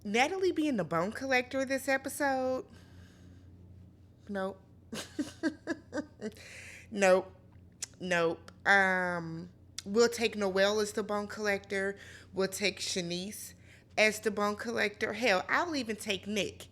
Natalie being the bone collector this episode? Nope. Nope. Nope. We'll take Noelle as the bone collector. We'll take Shanice as the bone collector. Hell, I'll even take Nick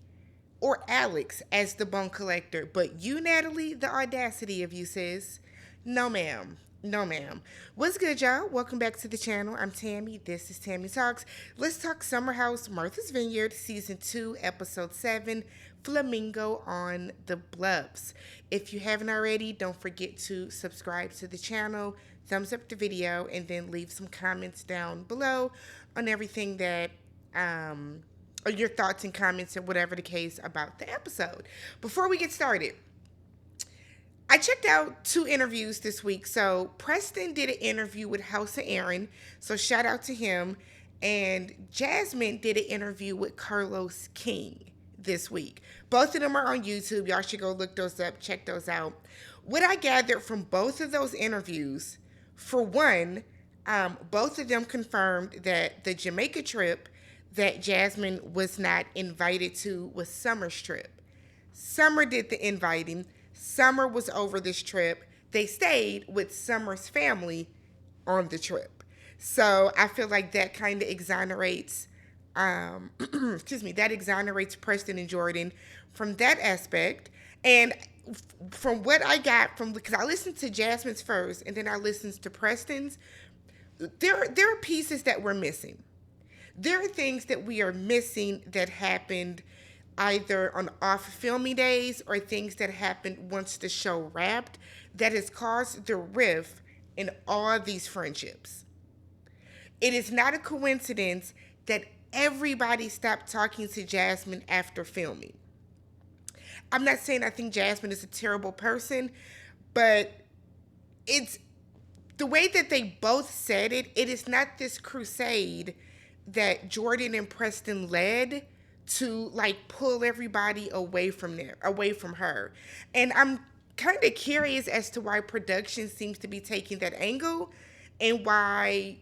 or Alex as the bone collector. But you, Natalie, the audacity of you, sis. No, ma'am. No, ma'am. What's good, y'all? Welcome back to the channel. I'm Tammy. This is Tammy Talks. Let's talk Summerhouse, Martha's Vineyard, Season 2, Episode 7, Flamingo on the Bluffs. If you haven't already, don't forget to subscribe to the channel, thumbs up the video, and then leave some comments down below on everything that or your thoughts and comments and whatever the case about the episode. Before we get started, I checked out 2 interviews this week. So Preston did an interview with House of Aaron, so shout out to him. And Jasmine did an interview with Carlos King this week. Both of them are on YouTube. Y'all should go look those up, check those out. What I gathered from both of those interviews, for one, both of them confirmed that the Jamaica trip that Jasmine was not invited to was Summer's trip. Summer did the inviting. Summer was over this trip. They stayed with Summer's family on the trip. So I feel like that kind of exonerates, excuse me, that exonerates Preston and Jordan from that aspect. And from what I got from, because I listened to Jasmine's first and then I listened to Preston's, there are pieces that we're missing. There are things that we are missing that happened either on off filming days or things that happened once the show wrapped that has caused the rift in all these friendships. It is not a coincidence that everybody stopped talking to Jasmine after filming. I'm not saying I think Jasmine is a terrible person, but it's the way that they both said it. It is not this crusade that Jordan and Preston led to like pull everybody away from her. And I'm kind of curious as to why production seems to be taking that angle and why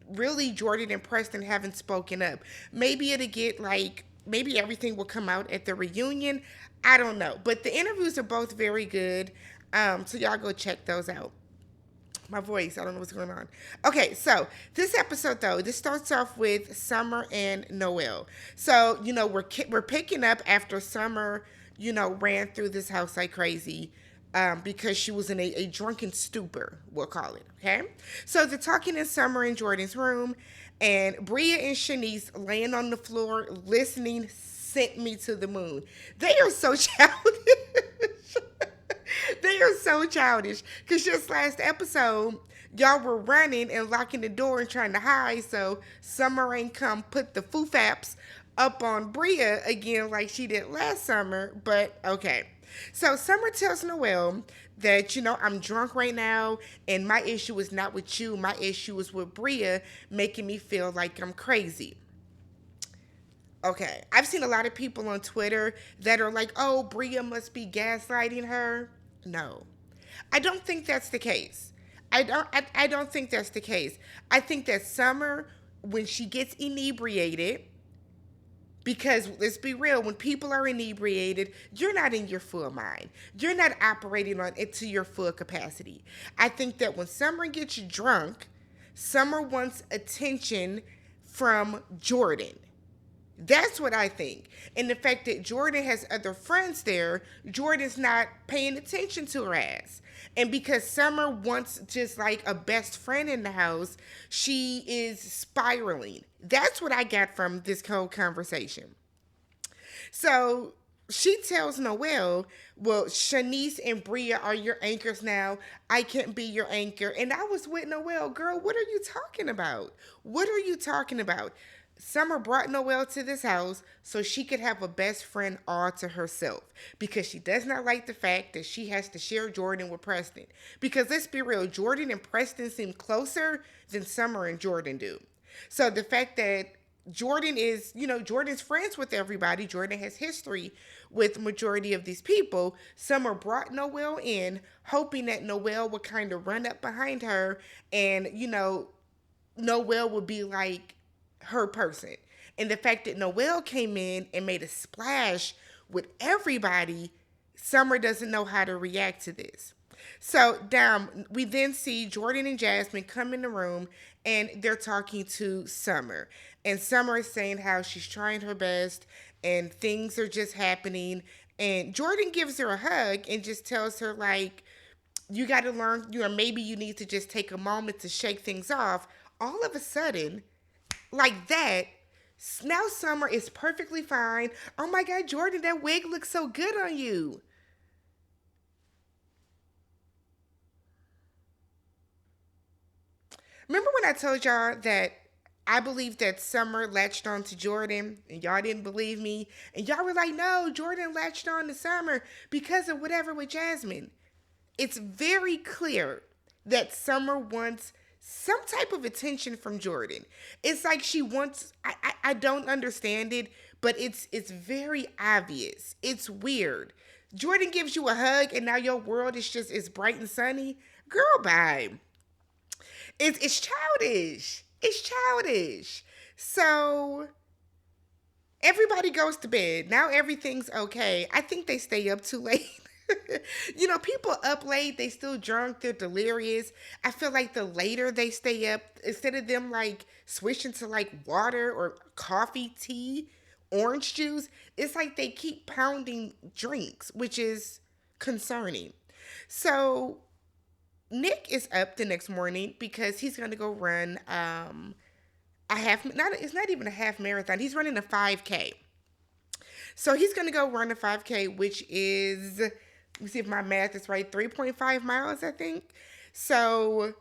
really Jordan and Preston haven't spoken up. Maybe it'll get like, maybe everything will come out at the reunion. I don't know. But the interviews are both very good. So y'all go check those out. My voice, I don't know what's going on. Okay, so this episode though, this starts off with Summer and Noelle. So, we're picking up after Summer, ran through this house like crazy. Because she was in a drunken stupor, we'll call it, okay? So they're talking in Summer and Jordan's room, and Bria and Shanice laying on the floor listening sent me to the moon. They are so childish. They are so childish. Because just last episode, y'all were running and locking the door and trying to hide, so Summer ain't come put the foo-faps up on Bria again like she did last summer, but okay. So Summer tells Noelle that, I'm drunk right now and my issue is not with you. My issue is with Bria making me feel like I'm crazy. Okay, I've seen a lot of people on Twitter that are like, oh, Bria must be gaslighting her. No, I don't think that's the case. I don't think that's the case. I think that Summer, when she gets inebriated, because let's be real, when people are inebriated, you're not in your full mind. You're not operating on it to your full capacity. I think that when Summer gets drunk, Summer wants attention from Jordan. That's what I think. And the fact that Jordan has other friends there, Jordan's not paying attention to her ass. And because Summer wants just like a best friend in the house, she is spiraling. That's what I got from this whole conversation. So she tells Noelle, well, Shanice and Bria are your anchors now. I can't be your anchor. And I was with Noelle, girl, what are you talking about? What are you talking about? Summer brought Noelle to this house so she could have a best friend all to herself because she does not like the fact that she has to share Jordan with Preston. Because let's be real, Jordan and Preston seem closer than Summer and Jordan do. So the fact that Jordan is, Jordan's friends with everybody. Jordan has history with majority of these people. Summer brought Noelle in, hoping that Noelle would kind of run up behind her and, Noelle would be like her person. And the fact that Noelle came in and made a splash with everybody, Summer doesn't know how to react to this. So down, we then see Jordan and Jasmine come in the room and they're talking to Summer. And Summer is saying how she's trying her best and things are just happening. And Jordan gives her a hug and just tells her, like, you got to learn, maybe you need to just take a moment to shake things off. All of a sudden, like that, now Summer is perfectly fine. Oh my God, Jordan, that wig looks so good on you. Remember when I told y'all that I believe that Summer latched on to Jordan and y'all didn't believe me? And y'all were like, no, Jordan latched on to Summer because of whatever with Jasmine. It's very clear that Summer wants some type of attention from Jordan. It's like she wants, I don't understand it, but it's very obvious. It's weird. Jordan gives you a hug and now your world is just is bright and sunny. Girl, bye. It's childish. It's childish. So everybody goes to bed. Now everything's okay. I think they stay up too late. People up late, they still drunk, they're delirious. I feel like the later they stay up, instead of them like switching to like water or coffee, tea, orange juice, it's like they keep pounding drinks, which is concerning. So Nick is up the next morning because he's going to go run a half, not it's not even a half marathon. He's running a 5K. So he's going to go run a 5K, which is, let me see if my math is right, 3.5 miles, I think. So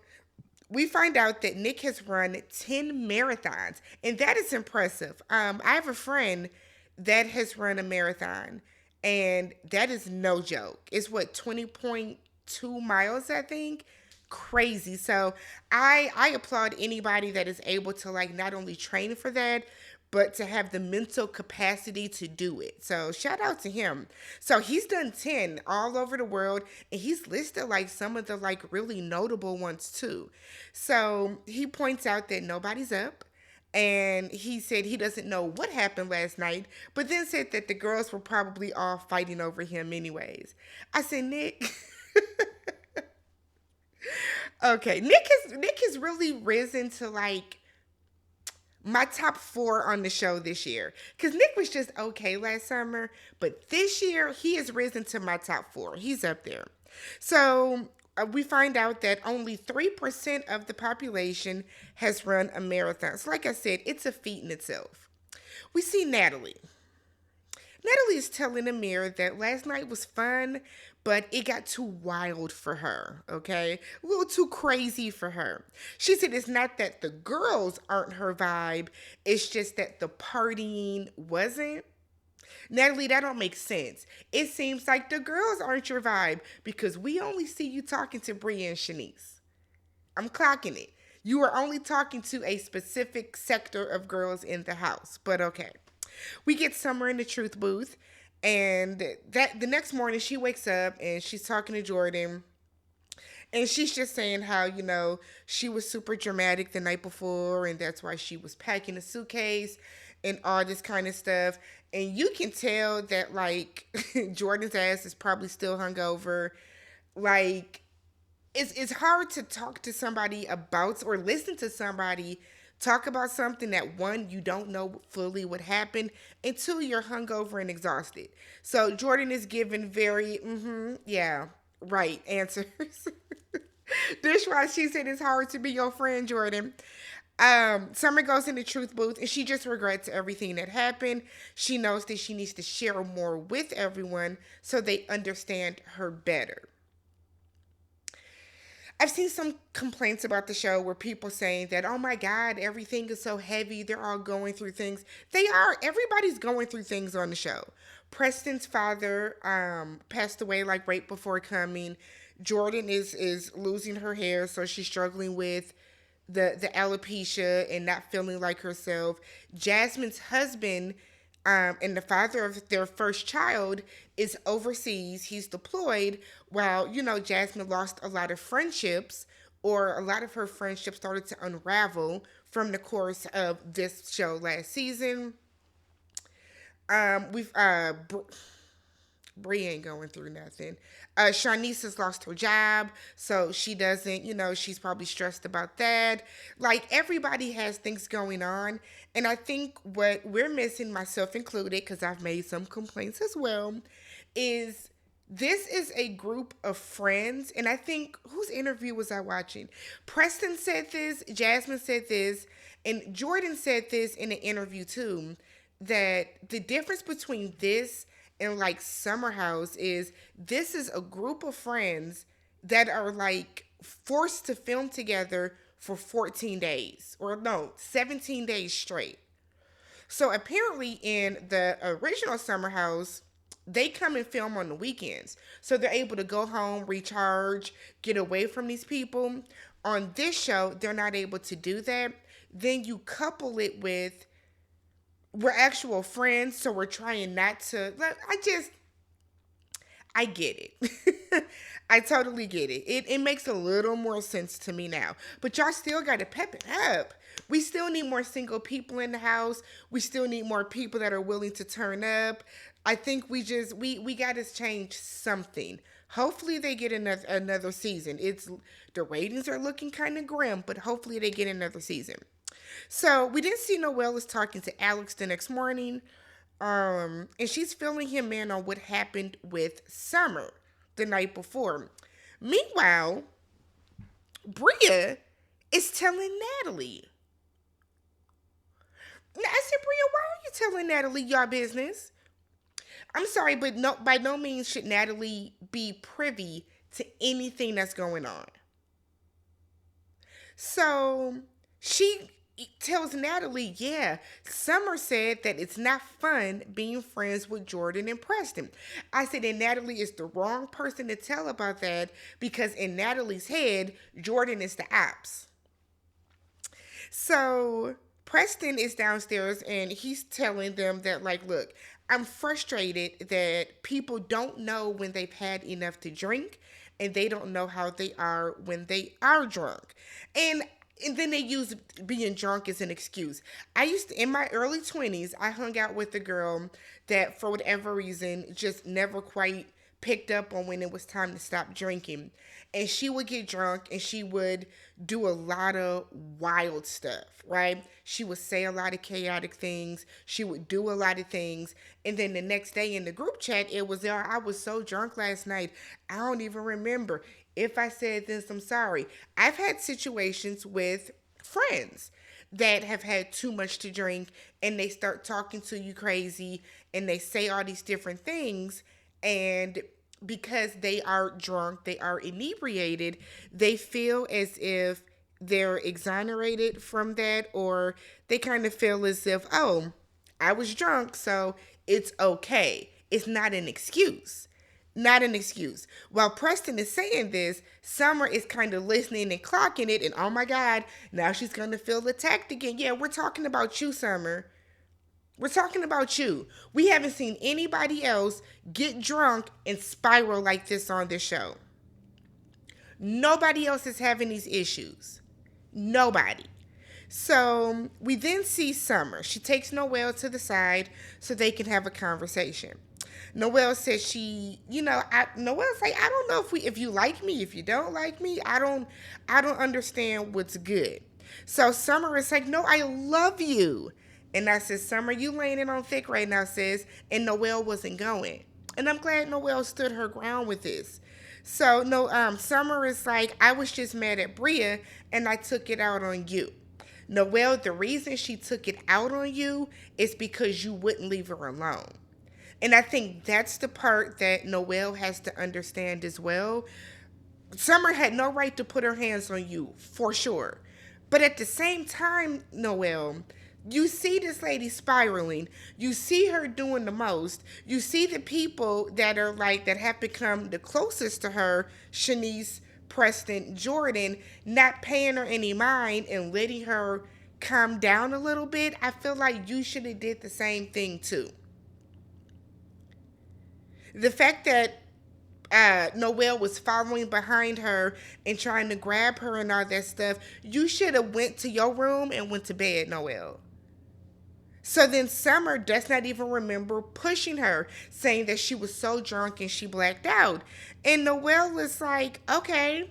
we find out that Nick has run 10 marathons, and that is impressive. I have a friend that has run a marathon, and that is no joke. It's what, 20.2 miles, I think? Crazy. So I applaud anybody that is able to like not only train for that, but to have the mental capacity to do it. So shout out to him. So he's done 10 all over the world, and he's listed like some of the like really notable ones too. So he points out that nobody's up, and he said he doesn't know what happened last night, but then said that the girls were probably all fighting over him anyways. I said, Nick. Okay, Nick has really risen to like my top 4 on the show this year. Because Nick was just okay last summer, but this year he has risen to my top 4. He's up there. So we find out that only 3% of the population has run a marathon. So like I said, it's a feat in itself. We see Natalie. Natalie is telling Amir that last night was fun, but it got too wild for her, okay? A little too crazy for her. She said it's not that the girls aren't her vibe, it's just that the partying wasn't. Natalie, that don't make sense. It seems like the girls aren't your vibe because we only see you talking to Bria and Shanice. I'm clocking it. You are only talking to a specific sector of girls in the house, but okay. We get Summer in the truth booth, and that the next morning she wakes up and she's talking to Jordan, and she's just saying how, she was super dramatic the night before, and that's why she was packing a suitcase and all this kind of stuff. And you can tell that, like, Jordan's ass is probably still hungover. Like, it's hard to talk to somebody about or listen to somebody talk about something that, one, you don't know fully what happened, and two, you're hungover and exhausted. So Jordan is giving very, yeah, right answers. This why she said it's hard to be your friend, Jordan. Summer goes in the truth booth and she just regrets everything that happened. She knows that she needs to share more with everyone so they understand her better. I've seen some complaints about the show where people saying that, oh my God, everything is so heavy. They're all going through things. They are. Everybody's going through things on the show. Preston's father passed away like right before coming. Jordan is losing her hair, so she's struggling with the alopecia and not feeling like herself. Jasmine's husband and the father of their first child is overseas. He's deployed while, Jasmine lost a lot of friendships, or a lot of her friendships started to unravel from the course of this show last season. We've Bria ain't going through nothing. Shanice has lost her job, so she doesn't, she's probably stressed about that. Like, everybody has things going on. And I think what we're missing, myself included, because I've made some complaints as well, is this is a group of friends. And I think, whose interview was I watching? Preston said this, Jasmine said this, and Jordan said this in an interview too, that the difference between this and like summerhouse is this is a group of friends that are like forced to film together for 14 days, or no, 17 days straight. So apparently in the original summerhouse, they come and film on the weekends, so they're able to go home, recharge, get away from these people. On this show, they're not able to do that. Then you couple it with, we're actual friends, so we're trying not to. I get it. I totally get it. It makes a little more sense to me now. But y'all still got to pep it up. We still need more single people in the house. We still need more people that are willing to turn up. I think we got to change something. Hopefully they get another season. The ratings are looking kind of grim, but hopefully they get another season. So we didn't see Noelle is talking to Alex the next morning. And she's filling him in on what happened with Summer the night before. Meanwhile, Bria is telling Natalie. Now, I said, Bria, why are you telling Natalie your business? I'm sorry, but no, by no means should Natalie be privy to anything that's going on. So she tells Natalie, yeah, Summer said that it's not fun being friends with Jordan and Preston. I said, and Natalie is the wrong person to tell about that, because in Natalie's head, Jordan is the ops. So Preston is downstairs and he's telling them that, like, look, I'm frustrated that people don't know when they've had enough to drink, and they don't know how they are when they are drunk. And then they use being drunk as an excuse. In my early 20s, I hung out with a girl that, for whatever reason, just never quite picked up on when it was time to stop drinking. And she would get drunk and she would do a lot of wild stuff, right? She would say a lot of chaotic things. She would do a lot of things. And then the next day in the group chat, it was, I was so drunk last night, I don't even remember. If I said this, I'm sorry. I've had situations with friends that have had too much to drink and they start talking to you crazy and they say all these different things, and because they are drunk, they are inebriated, they feel as if they're exonerated from that, or they kind of feel as if, oh, I was drunk, so it's okay. It's not an excuse. Not an excuse. While Preston is saying this, Summer is kind of listening and clocking it, and oh my God, now she's going to feel attacked again. Yeah, we're talking about you, Summer. We're talking about you. We haven't seen anybody else get drunk and spiral like this on this show. Nobody else is having these issues. Nobody. So we then see Summer. She takes Noelle to the side so they can have a conversation. Noelle says Noelle's like, I don't know if you like me, if you don't like me, I don't understand what's good. So Summer is like, no, I love you. And I said, Summer, you laying it on thick right now, sis. And Noelle wasn't going. And I'm glad Noelle stood her ground with this. So Summer is like, I was just mad at Bria and I took it out on you. Noelle, the reason she took it out on you is because you wouldn't leave her alone. And I think that's the part that Noelle has to understand as well. Summer had no right to put her hands on you, for sure. But at the same time, Noelle, you see this lady spiraling. You see her doing the most. You see the people that are like, that have become the closest to her, Shanice, Preston, Jordan, not paying her any mind and letting her calm down a little bit. I feel like you should have did the same thing too. The fact that Noelle was following behind her and trying to grab her and all that stuff, you should have went to your room and went to bed, Noelle. So then Summer does not even remember pushing her, saying that she was so drunk and she blacked out. And Noelle was like, okay.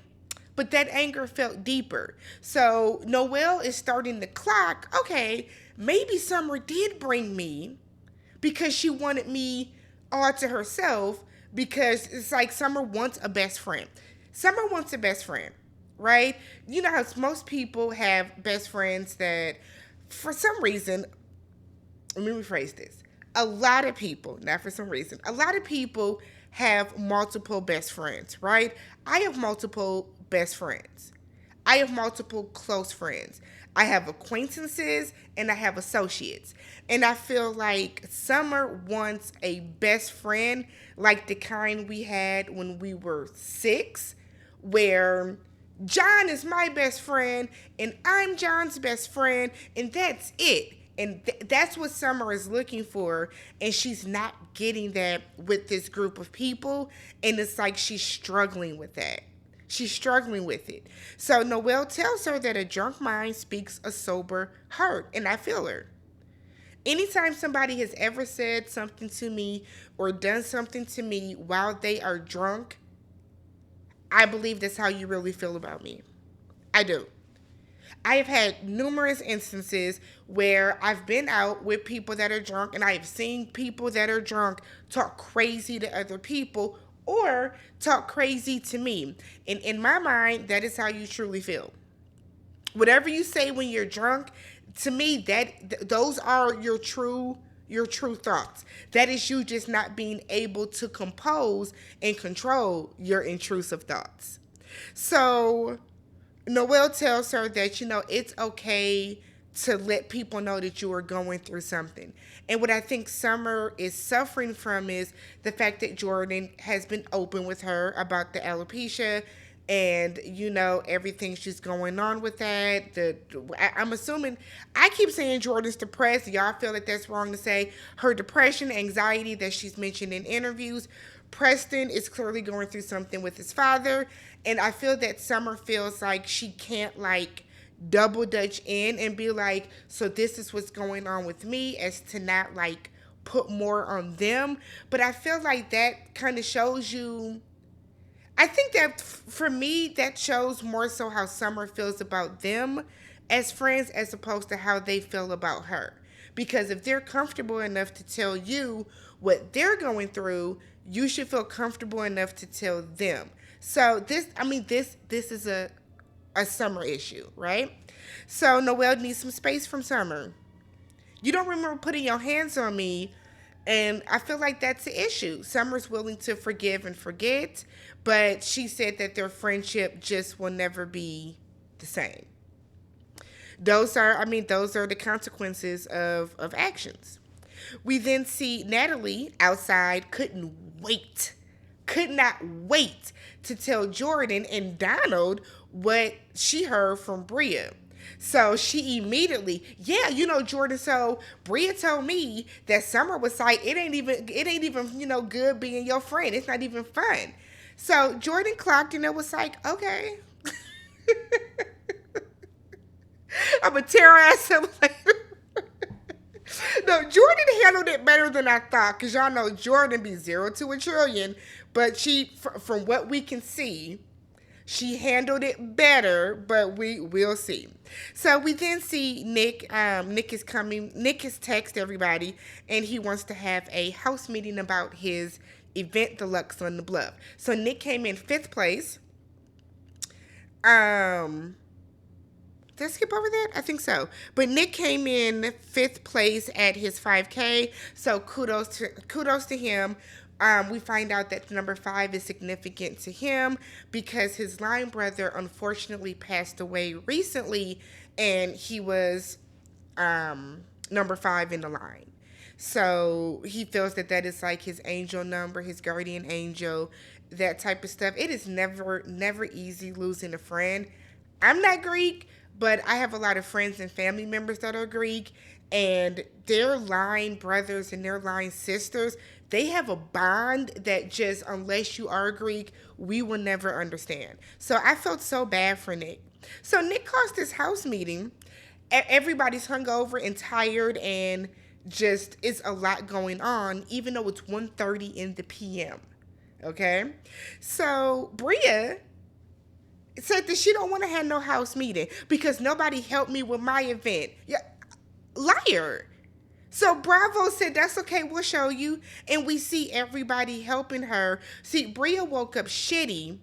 But that anger felt deeper. So Noelle is starting to clock, okay, maybe Summer did bring me because she wanted me all to herself, because it's like Summer wants a best friend. Summer wants a best friend, right? You know how most people have best friends that for some reason, let me rephrase this. A lot of people, not for some reason, a lot of people have multiple best friends, right? I have multiple best friends. I have multiple close friends. I have acquaintances and I have associates. And I feel like Summer wants a best friend like the kind we had when we were 6, where John is my best friend and I'm John's best friend, and that's it. And that's what Summer is looking for, and she's not getting that with this group of people, and it's like she's struggling with that. She's struggling with it. So Noelle tells her that a drunk mind speaks a sober heart, and I feel her. Anytime somebody has ever said something to me or done something to me while they are drunk, I believe that's how you really feel about me. I do. I have had numerous instances where I've been out with people that are drunk, and I have seen people that are drunk talk crazy to other people or talk crazy to me. And in my mind, that is how you truly feel. Whatever you say when you're drunk, to me, those are your true thoughts. That is you just not being able to compose and control your intrusive thoughts. So Noelle tells her that, it's okay to let people know that you are going through something. And what I think Summer is suffering from is the fact that Jordan has been open with her about the alopecia and, everything she's going on with that. I'm assuming, I keep saying Jordan's depressed. Y'all feel like that's wrong to say. Her depression, anxiety that she's mentioned in interviews. Preston is clearly going through something with his father. And I feel that Summer feels like she can't double dutch in and be like, so this is what's going on with me, as to not put more on them. But I feel like that kind of shows you, I think that for me, that shows more so how Summer feels about them as friends as opposed to how they feel about her. Because if they're comfortable enough to tell you what they're going through, you should feel comfortable enough to tell them. So this is a Summer issue, right? So Noelle needs some space from Summer. You don't remember putting your hands on me, and I feel like that's the issue. Summer's willing to forgive and forget, but she said that their friendship just will never be the same. Those are the consequences of actions. We then see Natalie outside, could not wait to tell Jordan and Donald what she heard from Bria. So she immediately, Jordan, so Bria told me that Summer was like, it ain't even, good being your friend. It's not even fun. So Jordan clocked and it was like, okay. I'm going to tear her ass up later. No, Jordan handled it better than I thought, because y'all know Jordan be 0 to a trillion, but from what we can see, she handled it better, but we will see. So we then see Nick. Nick is coming. Nick has texted everybody, and he wants to have a house meeting about his event, the Luxe on the Bluff. So Nick came in 5th place. Did I skip over that? I think so. But Nick came in 5th place at his 5K. So kudos to him. We find out that number 5 is significant to him because his line brother unfortunately passed away recently, and he was number 5 in the line. So he feels that is like his angel number, his guardian angel, that type of stuff. It is never easy losing a friend. I'm not Greek, but I have a lot of friends and family members that are Greek, and their line brothers and their line sisters, they have a bond that just, unless you are Greek, we will never understand. So I felt so bad for Nick. So Nick calls this house meeting. Everybody's hungover and tired, and just it's a lot going on, even though it's 1:30 in the PM. Okay? So Bria said that she don't want to have no house meeting because nobody helped me with my event. Yeah, liar. So Bravo said, that's okay, we'll show you. And we see everybody helping her. See, Bria woke up shitty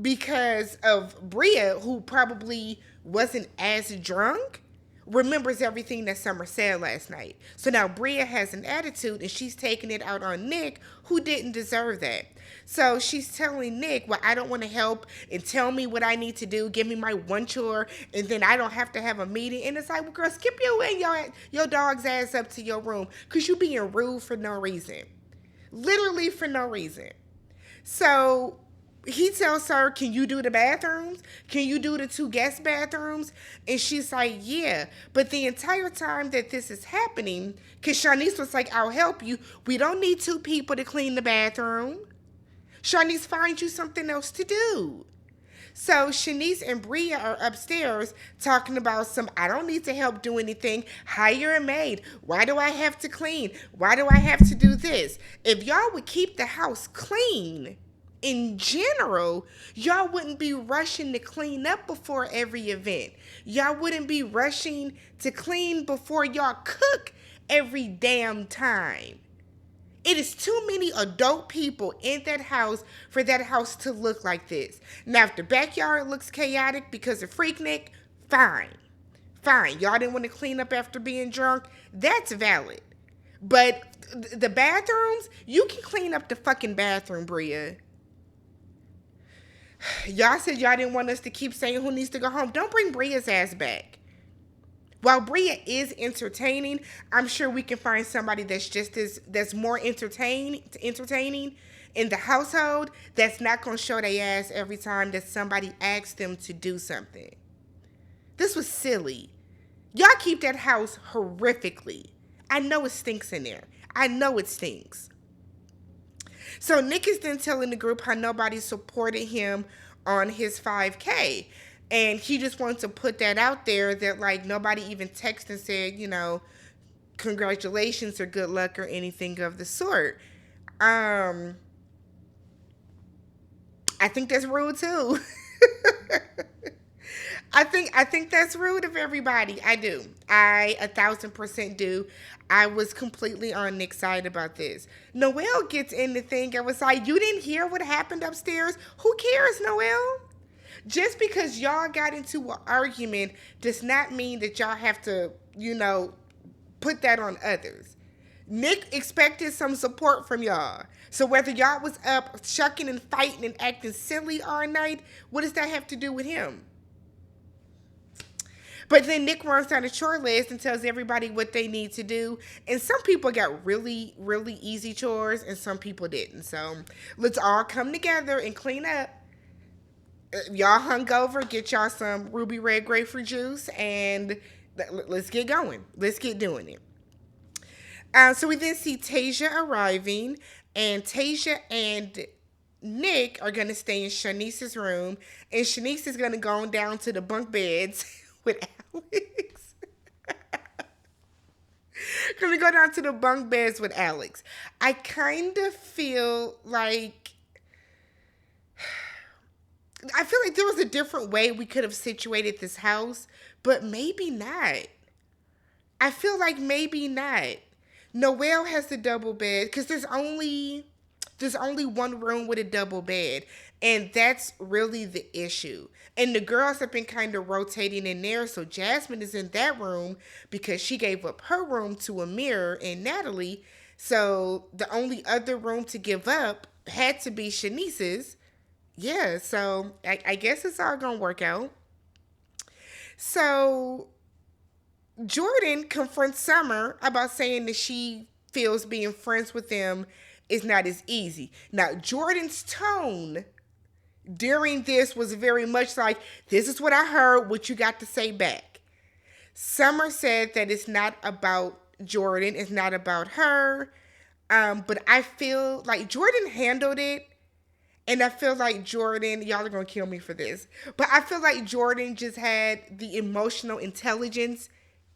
because of Bria, who probably wasn't as drunk, remembers everything that Summer said last night. So now Bria has an attitude and she's taking it out on Nick, who didn't deserve that. So she's telling Nick, well, I don't want to help, and tell me what I need to do. Give me my one chore, and then I don't have to have a meeting. And it's like, well, girl, skip your dog's ass up to your room because you being rude for no reason. Literally for no reason. So he tells her, can you do the bathrooms? Can you do the 2 guest bathrooms? And she's like, yeah. But the entire time that this is happening, because Shanice was like, I'll help you. We don't need 2 people to clean the bathroom. Shanice, find you something else to do. So Shanice and Bria are upstairs talking about I don't need to help do anything. Hire a maid. Why do I have to clean? Why do I have to do this? If y'all would keep the house clean, in general, y'all wouldn't be rushing to clean up before every event. Y'all wouldn't be rushing to clean before y'all cook every damn time. It is too many adult people in that house for that house to look like this. Now, if the backyard looks chaotic because of Freaknik, fine. Fine. Y'all didn't want to clean up after being drunk. That's valid. But the bathrooms, you can clean up the fucking bathroom, Bria. Y'all said y'all didn't want us to keep saying who needs to go home. Don't bring Bria's ass back. While Bria is entertaining, I'm sure we can find somebody that's more entertaining in the household that's not going to show their ass every time that somebody asks them to do something. This was silly. Y'all keep that house horrifically. I know it stinks in there. I know it stinks. So Nick is then telling the group how nobody supported him on his 5K. And he just wanted to put that out there that, like, nobody even texted and said, congratulations or good luck or anything of the sort. I think that's rude too. I think that's rude of everybody. I do. I 1,000% do. I was completely on Nick's side about this. Noelle gets in the thing and was like, you didn't hear what happened upstairs? Who cares, Noelle? Just because y'all got into an argument does not mean that y'all have to, put that on others. Nick expected some support from y'all. So whether y'all was up shucking and fighting and acting silly all night, what does that have to do with him? But then Nick runs down the chore list and tells everybody what they need to do. And some people got really, really easy chores and some people didn't. So let's all come together and clean up. Y'all hungover, get y'all some ruby red grapefruit juice, and let's get going. Let's get doing it. So we then see Tasia arriving, and Tasia and Nick are going to stay in Shanice's room, and Shanice is going to go down to the bunk beds with Alex. Going to go down to the bunk beds with Alex. I kind of feel like there was a different way we could have situated this house, but maybe not. I feel like maybe not. Noelle has the double bed because there's only one room with a double bed, and that's really the issue. And the girls have been kind of rotating in there, so Jasmine is in that room because she gave up her room to Amir and Natalie, so the only other room to give up had to be Shanice's. Yeah, so I guess it's all gonna work out. So Jordan confronts Summer about saying that she feels being friends with them is not as easy. Now, Jordan's tone during this was very much like, this is what I heard, what you got to say back. Summer said that it's not about Jordan, it's not about her. But I feel like Jordan handled it. And I feel like Jordan, y'all are going to kill me for this, but I feel like Jordan just had the emotional intelligence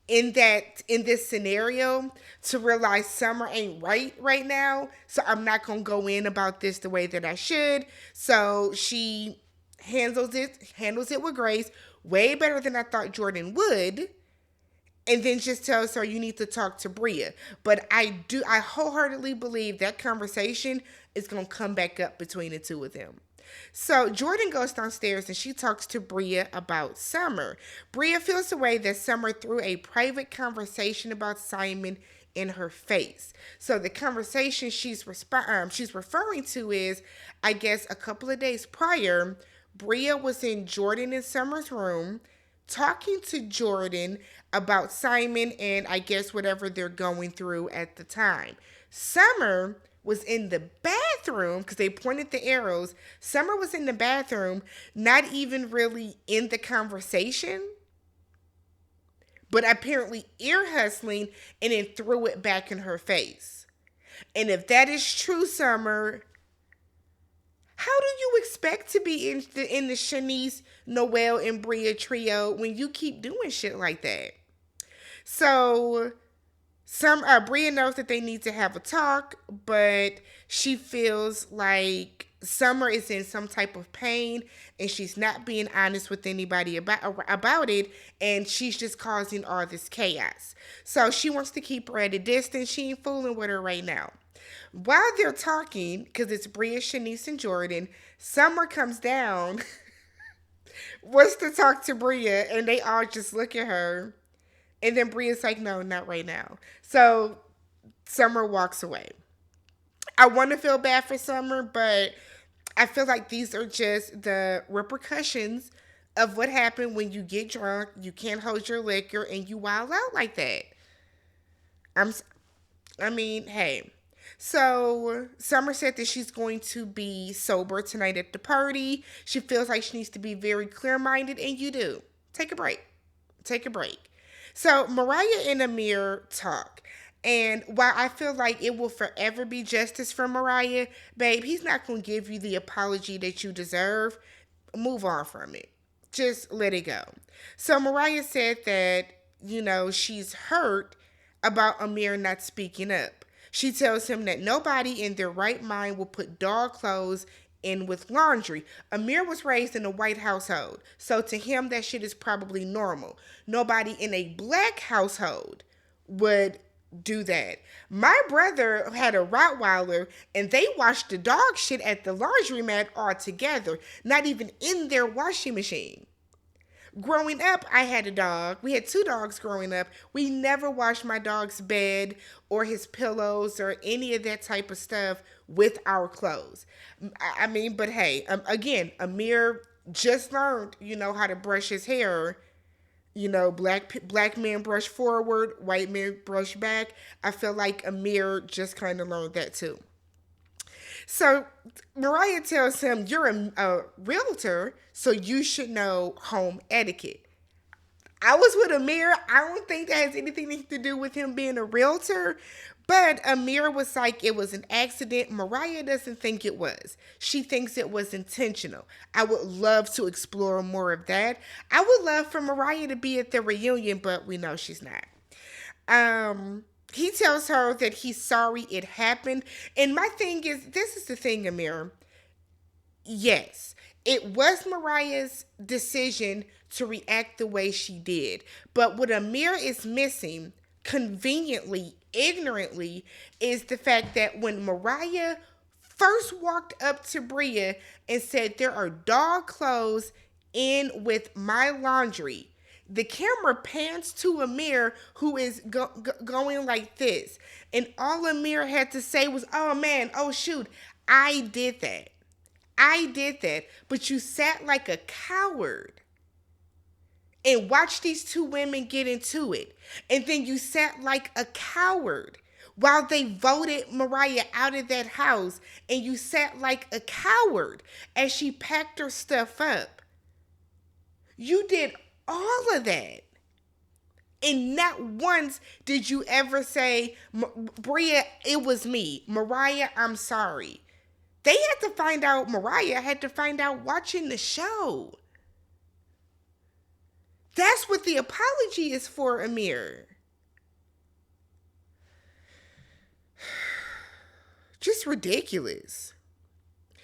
in this scenario to realize Summer ain't right now. So I'm not going to go in about this the way that I should. So she handles it with grace, way better than I thought Jordan would, and then just tells her you need to talk to Bria. But I wholeheartedly believe that conversation is gonna come back up between the two of them. So Jordan goes downstairs and she talks to Bria about Summer. Bria feels the way that Summer threw a private conversation about Simon in her face. So the conversation she's referring to is, I guess, a couple of days prior, Bria was in Jordan and Summer's room talking to Jordan about Simon and I guess whatever they're going through at the time. Summer was in the bathroom because they pointed the arrows. Summer was in the bathroom, not even really in the conversation, but apparently ear hustling and then threw it back in her face. And if that is true, Summer, how do you expect to be in the Shanice, Noelle, and Bria trio when you keep doing shit like that? So Bria knows that they need to have a talk, but she feels like Summer is in some type of pain and she's not being honest with anybody about it, and she's just causing all this chaos. So she wants to keep her at a distance. She ain't fooling with her right now. While they're talking, because it's Bria, Shanice, and Jordan, Summer comes down, wants to talk to Bria, and they all just look at her. And then Bria's like, no, not right now. So Summer walks away. I want to feel bad for Summer, but I feel like these are just the repercussions of what happened when you get drunk, you can't hold your liquor, and you wild out like that. Hey. So Summer said that she's going to be sober tonight at the party. She feels like she needs to be very clear-minded, and you do. Take a break. Take a break. So Mariah and Amir talk. And while I feel like it will forever be justice for Mariah, babe, he's not going to give you the apology that you deserve. Move on from it. Just let it go. So Mariah said that, she's hurt about Amir not speaking up. She tells him that nobody in their right mind will put dog clothes in with laundry. Amir was raised in a white household, so to him that shit is probably normal. Nobody in a black household would do that. My brother had a Rottweiler and they washed the dog shit at the laundromat all together, not even in their washing machine. Growing up, I had a dog. We had two dogs growing up. We never washed my dog's bed or his pillows or any of that type of stuff with our clothes. But hey, again, Amir just learned, how to brush his hair. Black men brush forward, white men brush back. I feel like Amir just kind of learned that too. So Mariah tells him, you're a realtor, so you should know home etiquette. I was with Amir. I don't think that has anything to do with him being a realtor. But Amir was like, it was an accident. Mariah doesn't think it was. She thinks it was intentional. I would love to explore more of that. I would love for Mariah to be at the reunion, but we know she's not. He tells her that he's sorry it happened. And my thing is, this is the thing, Amir. Yes, it was Mariah's decision to react the way she did. But what Amir is missing, conveniently, ignorantly, is the fact that when Mariah first walked up to Bria and said, there are dog clothes in with my laundry, the camera pans to Amir, who is going like this. And all Amir had to say was, oh man, oh shoot, I did that. But you sat like a coward and watched these two women get into it. And then you sat like a coward while they voted Mariah out of that house. And you sat like a coward as she packed her stuff up. You did all of that. And not once did you ever say, Bria, it was me. Mariah, I'm sorry. They had to find out, Mariah had to find out watching the show. That's what the apology is for, Amir. Just ridiculous.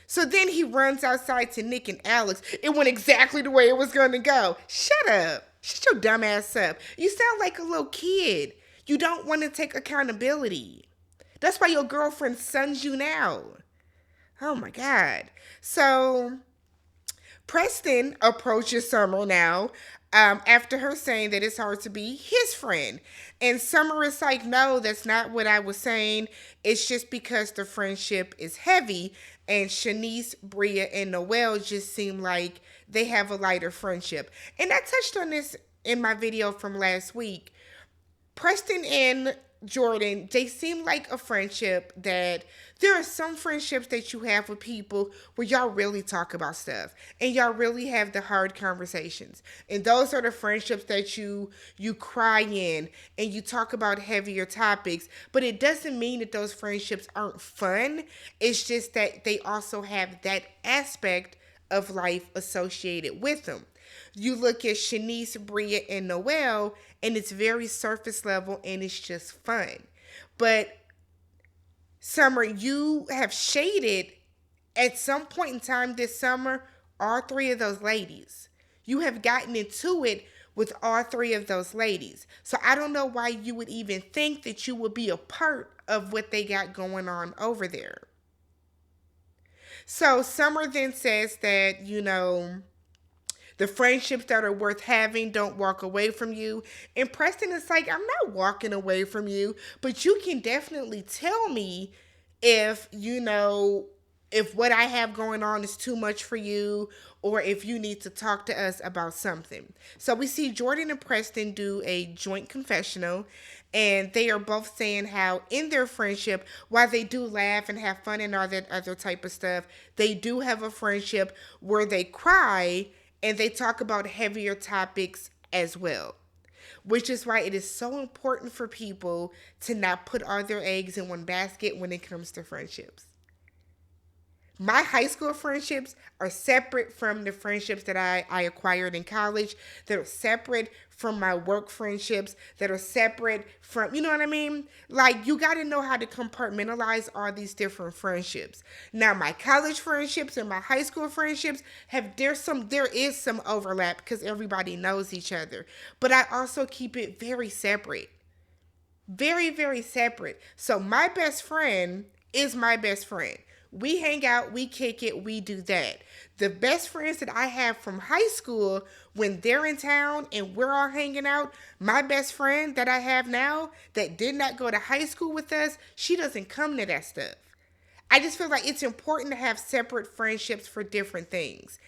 So then he runs outside to Nick and Alex. It went exactly the way it was going to go. Shut up. Shut your dumb ass up. You sound like a little kid. You don't want to take accountability. That's why your girlfriend sons you now. Oh my God. So Preston approaches Summer now after her saying that it's hard to be his friend. And Summer is like, no, that's not what I was saying. It's just because the friendship is heavy. And Shanice, Bria, and Noelle just seem like they have a lighter friendship. And I touched on this in my video from last week. Preston and Jordan, they seem like a friendship that there are some friendships that you have with people where y'all really talk about stuff and y'all really have the hard conversations. And those are the friendships that you cry in and you talk about heavier topics, but it doesn't mean that those friendships aren't fun. It's just that they also have that aspect of life associated with them. You look at Shanice, Bria, and Noelle, and it's very surface level and it's just fun. But Summer, you have shaded at some point in time this summer all three of those ladies. You have gotten into it with all three of those ladies. So I don't know why you would even think that you would be a part of what they got going on over there. So Summer then says that, the friendships that are worth having don't walk away from you. And Preston is like, I'm not walking away from you, but you can definitely tell me if, if what I have going on is too much for you or if you need to talk to us about something. So we see Jordan and Preston do a joint confessional, and they are both saying how in their friendship, while they do laugh and have fun and all that other type of stuff, they do have a friendship where they cry and they talk about heavier topics as well, which is why it is so important for people to not put all their eggs in one basket when it comes to friendships. My high school friendships are separate from the friendships that I acquired in college, that are separate from my work friendships, that are separate from, you know what I mean? Like, you got to know how to compartmentalize all these different friendships. Now, my college friendships and my high school friendships there is some overlap because everybody knows each other. But I also keep it very separate. Very, very separate. So my best friend is my best friend. We hang out, we kick it, we do that. The best friends that I have from high school, when they're in town and we're all hanging out, my best friend that I have now that did not go to high school with us, she doesn't come to that stuff. I just feel like it's important to have separate friendships for different things.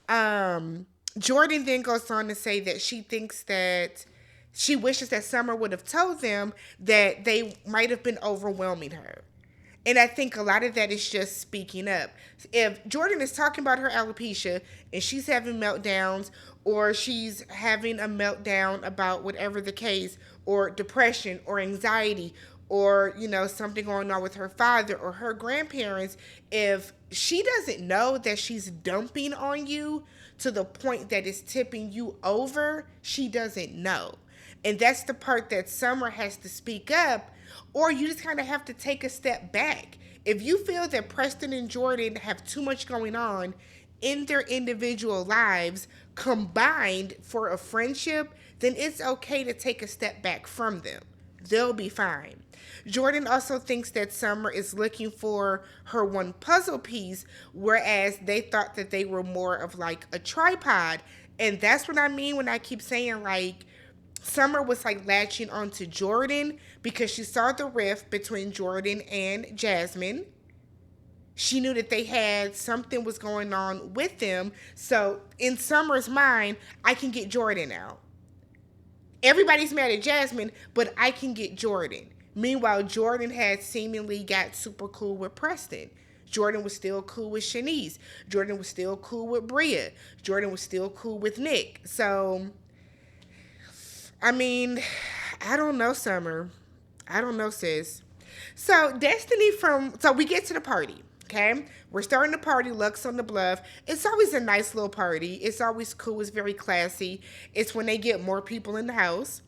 Jordan then goes on to say that she thinks that she wishes that Summer would have told them that they might have been overwhelming her. And I think a lot of that is just speaking up. If Jordan is talking about her alopecia and she's having meltdowns, or she's having a meltdown about whatever the case, or depression or anxiety, or, something going on with her father or her grandparents, if she doesn't know that she's dumping on you to the point that it's tipping you over, she doesn't know. And that's the part that Summer has to speak up, or you just kind of have to take a step back. If you feel that Preston and Jordan have too much going on in their individual lives combined for a friendship, then it's okay to take a step back from them. They'll be fine. Jordan also thinks that Summer is looking for her one puzzle piece, whereas they thought that they were more of like a tripod. And that's what I mean when I keep saying, like, Summer was like latching onto Jordan because she saw the rift between Jordan and Jasmine. She knew that they had something was going on with them. So in Summer's mind, I can get Jordan out. Everybody's mad at Jasmine, but I can get Jordan. Meanwhile, Jordan had seemingly got super cool with Preston. Jordan was still cool with Shanice. Jordan was still cool with Bria. Jordan was still cool with Nick. So I mean, I don't know, Summer. I don't know, sis. So so we get to the party. Okay, we're starting the party. Luxe on the Bluff. It's always a nice little party. It's always cool. It's very classy. It's when they get more people in the house.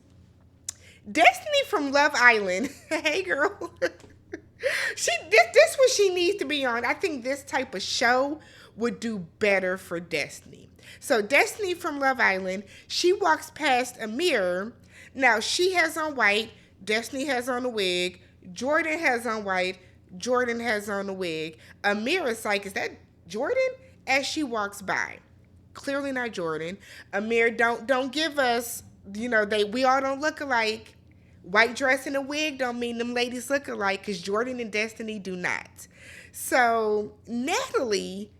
Destiny from Love Island. Hey, girl. This what she needs to be on. I think this type of show would do better for Destiny. So Destiny from Love Island, she walks past Amir. Now she has on white. Destiny has on a wig. Jordan has on white. Jordan has on a wig. Amir is like, is that Jordan? As she walks by. Clearly not Jordan. Amir, don't give us, we all don't look alike. White dress and a wig don't mean them ladies look alike, because Jordan and Destiny do not. So Natalie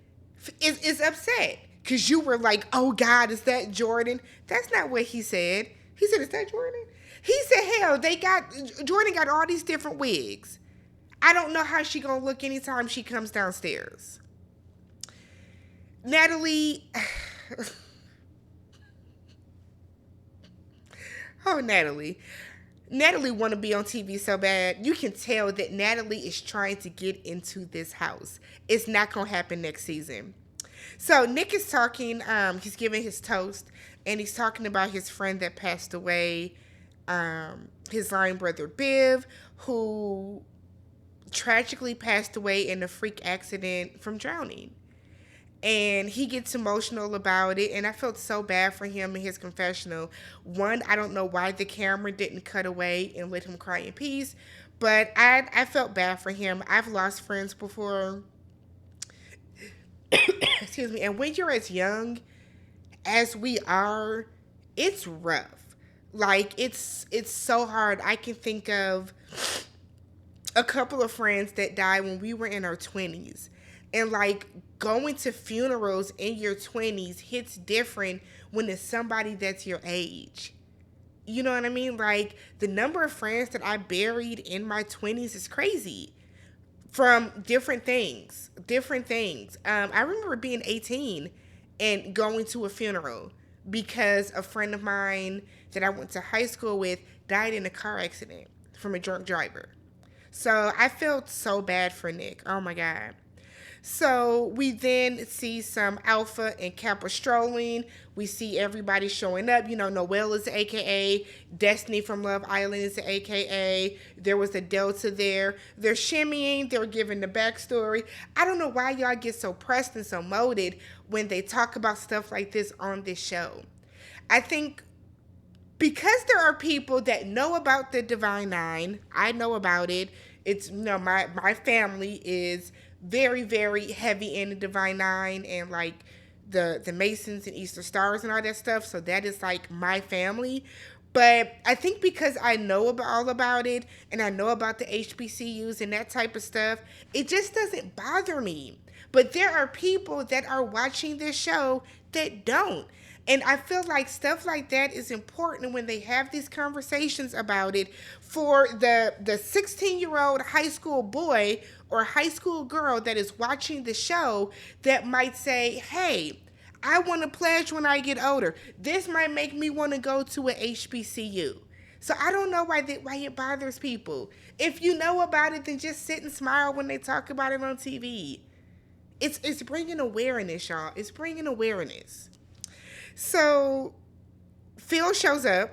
is upset because you were like, oh God, is that Jordan? That's not what he said. He said, is that Jordan? He said, hell, Jordan got all these different wigs. I don't know how she gonna look anytime she comes downstairs. Natalie, oh, Natalie want to be on TV so bad. You can tell that Natalie is trying to get into this house. It's not going to happen next season. So Nick is talking, he's giving his toast, and he's talking about his friend that passed away, his line brother Biv, who tragically passed away in a freak accident from drowning. And he gets emotional about it, and I felt so bad for him in his confessional. One, I don't know why the camera didn't cut away and let him cry in peace, but I felt bad for him. I've lost friends before. Excuse me. And when you're as young as we are, it's rough. Like, it's so hard. I can think of a couple of friends that died when we were in our 20s. And like, going to funerals in your 20s hits different when it's somebody that's your age. You know what I mean? Like, the number of friends that I buried in my 20s is crazy, from different things. I remember being 18 and going to a funeral because a friend of mine that I went to high school with died in a car accident from a drunk driver. So I felt so bad for Nick. Oh my God. So we then see some Alpha and Kappa strolling. We see everybody showing up. Noelle is the AKA. Destiny from Love Island is the AKA. There was a Delta there. They're shimmying. They're giving the backstory. I don't know why y'all get so pressed and so molded when they talk about stuff like this on this show. I think because there are people that know about the Divine Nine. I know about it. It's, my family is very, very heavy in the Divine Nine and like the Masons and Easter Stars and all that stuff. So that is like my family. But I think because I know all about it and I know about the HBCUs and that type of stuff, it just doesn't bother me. But there are people that are watching this show that don't. And I feel like stuff like that is important when they have these conversations about it, for the 16-year-old high school boy or high school girl that is watching the show that might say, hey, I want to pledge when I get older. This might make me want to go to a HBCU. So I don't know why it bothers people. If you know about it, then just sit and smile when they talk about it on TV. It's bringing awareness, y'all. It's bringing awareness. So Phil shows up.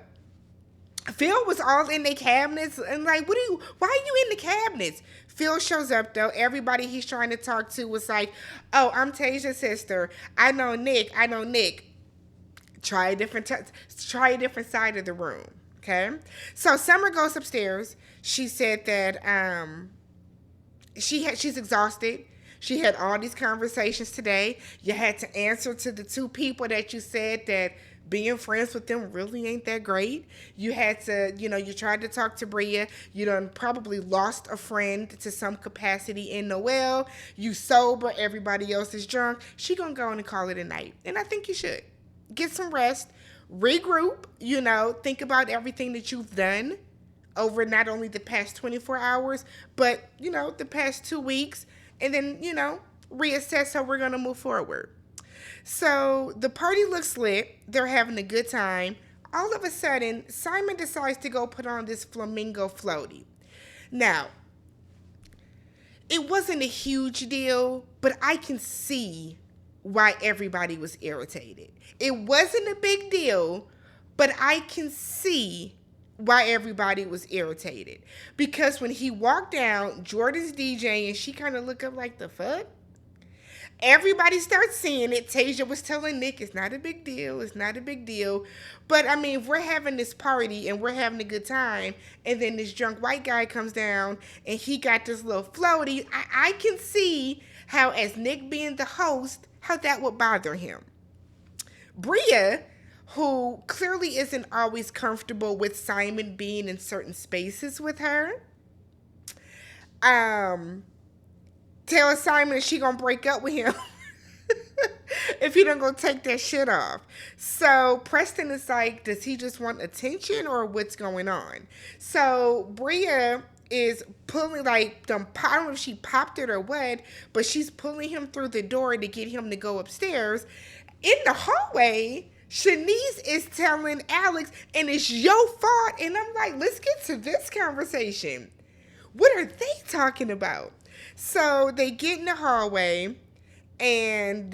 Phil was all in the cabinets and like, why are you in the cabinets? Phil shows up though. Everybody he's trying to talk to was like, oh, I'm Tasia's sister. I know Nick. Try a different side of the room. Okay. So Summer goes upstairs. She said that she's exhausted. She had all these conversations today. You had to answer to the two people that you said that being friends with them really ain't that great. You had to, you tried to talk to Bria. You done probably lost a friend to some capacity in Noelle. You sober, everybody else is drunk. She gonna go on and call it a night. And I think you should. Get some rest, regroup, think about everything that you've done over not only the past 24 hours, but, the past 2 weeks. And then, reassess how we're going to move forward. So the party looks lit. They're having a good time. all of a sudden, Simon decides to go put on this Flamingo floaty. Now, it wasn't a huge deal, but I can see why everybody was irritated. It wasn't a big deal, but I can see why everybody was irritated. Because when he walked down, Jordan's DJ, and she kind of looked up like, the fuck? Everybody starts seeing it. Tasia was telling Nick, it's not a big deal. It's not a big deal. But, I mean, we're having this party and we're having a good time. And then this drunk white guy comes down and he got this little floaty. I can see how, as Nick being the host, how that would bother him. Bria, who clearly isn't always comfortable with Simon being in certain spaces with her, tells Simon she gonna break up with him if he don't go take that shit off. So Preston is like, does he just want attention or what's going on? So Bria is pulling, like, I don't know if she popped it or what, but she's pulling him through the door to get him to go upstairs. In the hallway, Shanice is telling Alex, and it's your fault. And I'm like, let's get to this conversation. What are they talking about? So they get in the hallway, and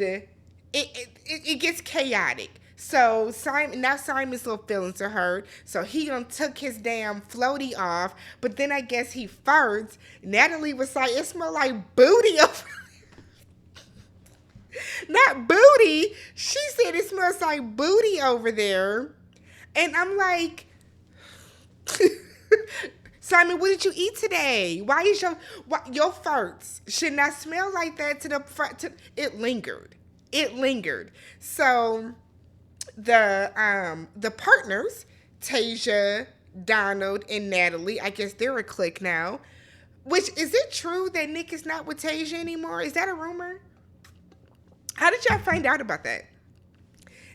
it gets chaotic. So Simon's little feelings are hurt. So he done took his damn floaty off. But then I guess he farts. Natalie was like, it smelled like booty over not booty. She said it smells like booty over there. And I'm like, Simon, what did you eat today? Why is your farts should not smell like that to the front? It lingered. It lingered. So the partners, Tasia, Donald, and Natalie, I guess they're a clique now. Which, is it true that Nick is not with Tasia anymore? Is that a rumor? How did y'all find out about that?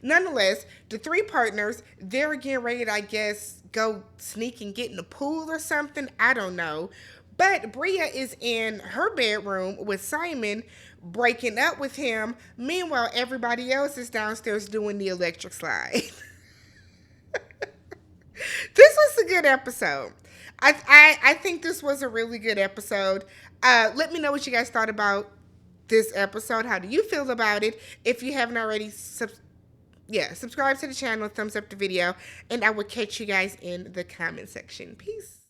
Nonetheless, the three partners, they're getting ready to, I guess, go sneak and get in the pool or something. I don't know. But Bria is in her bedroom with Simon, breaking up with him. Meanwhile, everybody else is downstairs doing the electric slide. This was a good episode. I think this was a really good episode. Let me know what you guys thought about this episode. How do you feel about it? If you haven't already, subscribe to the channel, thumbs up the video, and I will catch you guys in the comment section. Peace.